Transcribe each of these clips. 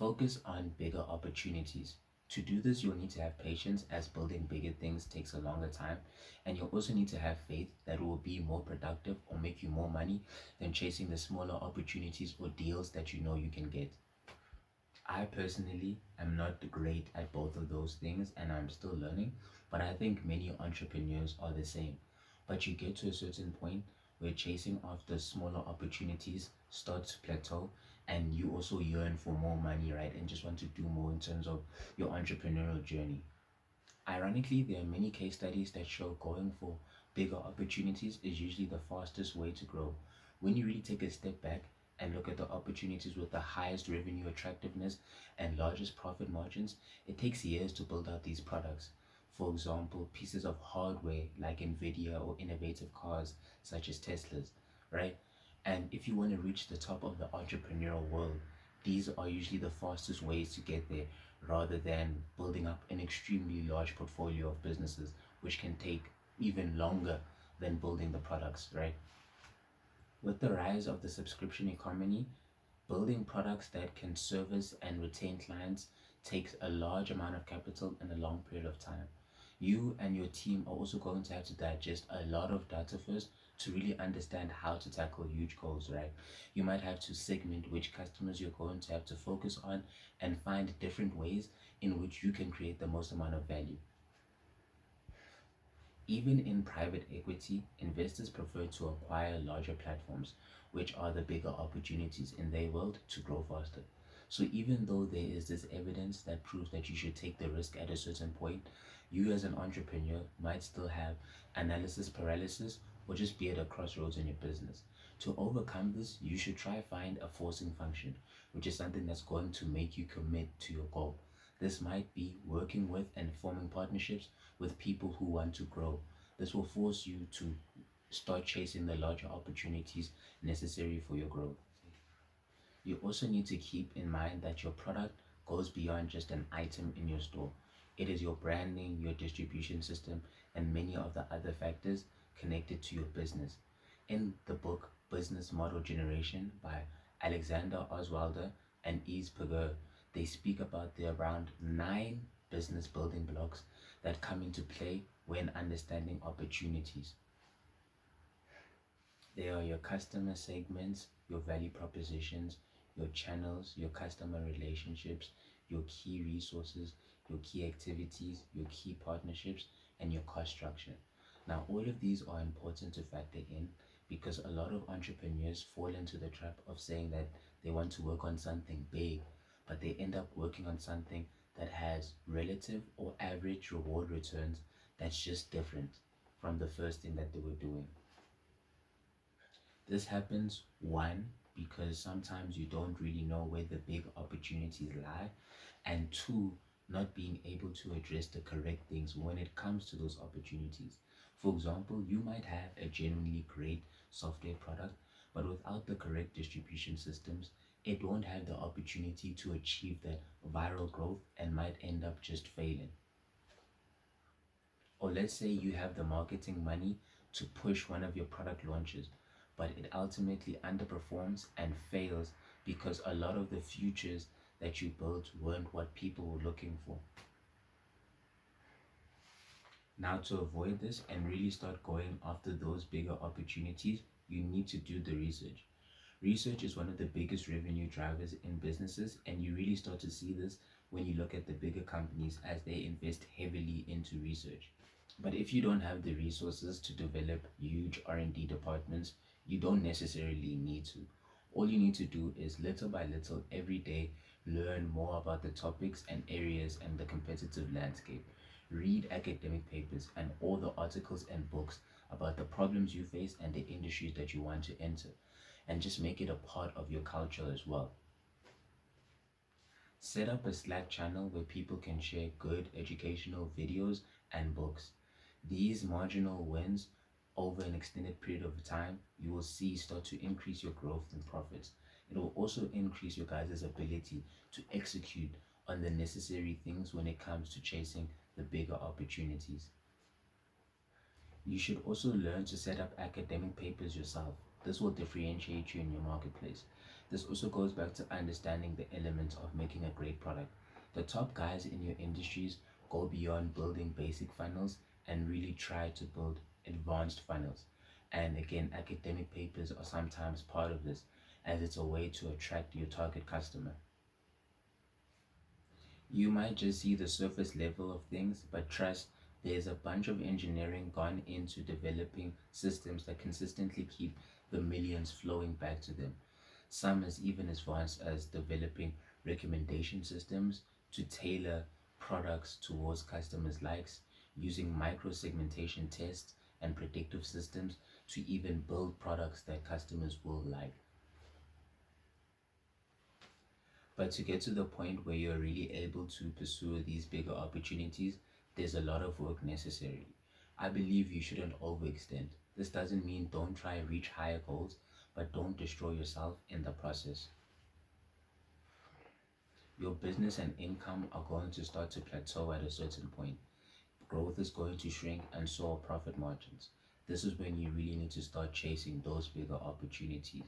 Focus on bigger opportunities. To do this, you'll need to have patience as building bigger things takes a longer time. And you'll also need to have faith that it will be more productive or make you more money than chasing the smaller opportunities or deals that you know you can get. I personally am not great at both of those things and I'm still learning, but I think many entrepreneurs are the same. But you get to a certain point where chasing after smaller opportunities starts to plateau and you also yearn for more money, right? And just want to do more in terms of your entrepreneurial journey. Ironically, there are many case studies that show going for bigger opportunities is usually the fastest way to grow. When you really take a step back and look at the opportunities with the highest revenue attractiveness and largest profit margins, it takes years to build out these products. For example, pieces of hardware like Nvidia or innovative cars such as Teslas, right? And if you want to reach the top of the entrepreneurial world, these are usually the fastest ways to get there rather than building up an extremely large portfolio of businesses, which can take even longer than building the products, right? With the rise of the subscription economy, building products that can service and retain clients takes a large amount of capital and a long period of time. You and your team are also going to have to digest a lot of data first to really understand how to tackle huge goals, right? You might have to segment which customers you're going to have to focus on and find different ways in which you can create the most amount of value. Even in private equity, investors prefer to acquire larger platforms, which are the bigger opportunities in their world to grow faster. So even though there is this evidence that proves that you should take the risk at a certain point, you as an entrepreneur might still have analysis paralysis or just be at a crossroads in your business. To overcome this, you should try find a forcing function, which is something that's going to make you commit to your goal. This might be working with and forming partnerships with people who want to grow. This will force you to start chasing the larger opportunities necessary for your growth. You also need to keep in mind that your product goes beyond just an item in your store. It is your branding, your distribution system, and many of the other factors connected to your business. In the book Business Model Generation by Alexander Oswalder and Yves Piguet, they speak about the around 9 business building blocks that come into play when understanding opportunities. They are your customer segments, your value propositions, your channels, your customer relationships, your key resources, your key activities, your key partnerships, and your cost structure. Now, all of these are important to factor in because a lot of entrepreneurs fall into the trap of saying that they want to work on something big, but they end up working on something that has relative or average reward returns that's just different from the first thing that they were doing. This happens, one, because sometimes you don't really know where the big opportunities lie, and two, not being able to address the correct things when it comes to those opportunities. For example, you might have a genuinely great software product, but without the correct distribution systems, it won't have the opportunity to achieve that viral growth and might end up just failing. Or let's say you have the marketing money to push one of your product launches, but it ultimately underperforms and fails because a lot of the futures that you built weren't what people were looking for. Now, to avoid this and really start going after those bigger opportunities, you need to do the research. Research is one of the biggest revenue drivers in businesses, and you really start to see this when you look at the bigger companies as they invest heavily into research. But if you don't have the resources to develop huge R&D departments, you don't necessarily need to. All you need to do is little by little every day learn more about the topics and areas and the competitive landscape. Read academic papers and all the articles and books about the problems you face and the industries that you want to enter, and just make it a part of your culture as well. Set up a Slack channel where people can share good educational videos and books. These marginal wins over an extended period of time, you will see start to increase your growth and profits. It will also increase your guys' ability to execute on the necessary things when it comes to chasing the bigger opportunities. You should also learn to set up academic papers yourself. This will differentiate you in your marketplace. This also goes back to understanding the elements of making a great product. The top guys in your industries go beyond building basic funnels and really try to build advanced funnels. And again, academic papers are sometimes part of this, as it's a way to attract your target customer. You might just see the surface level of things, but trust, there's a bunch of engineering gone into developing systems that consistently keep the millions flowing back to them. Some is even as advanced as developing recommendation systems to tailor products towards customers' likes, using micro segmentation tests and predictive systems to even build products that customers will like. But to get to the point where you're really able to pursue these bigger opportunities, there's a lot of work necessary. I believe you shouldn't overextend. This doesn't mean don't try reach higher goals, but don't destroy yourself in the process. Your business and income are going to start to plateau at a certain point. Growth is going to shrink, and so are profit margins. This is when you really need to start chasing those bigger opportunities.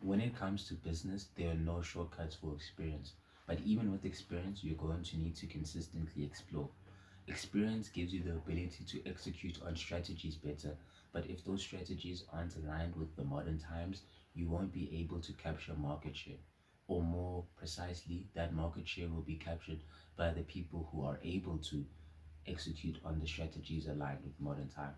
When it comes to business, there are no shortcuts for experience. But even with experience, you're going to need to consistently explore. Experience gives you the ability to execute on strategies better, but if those strategies aren't aligned with the modern times, you won't be able to capture market share. Or more precisely, that market share will be captured by the people who are able to execute on the strategies aligned with modern time.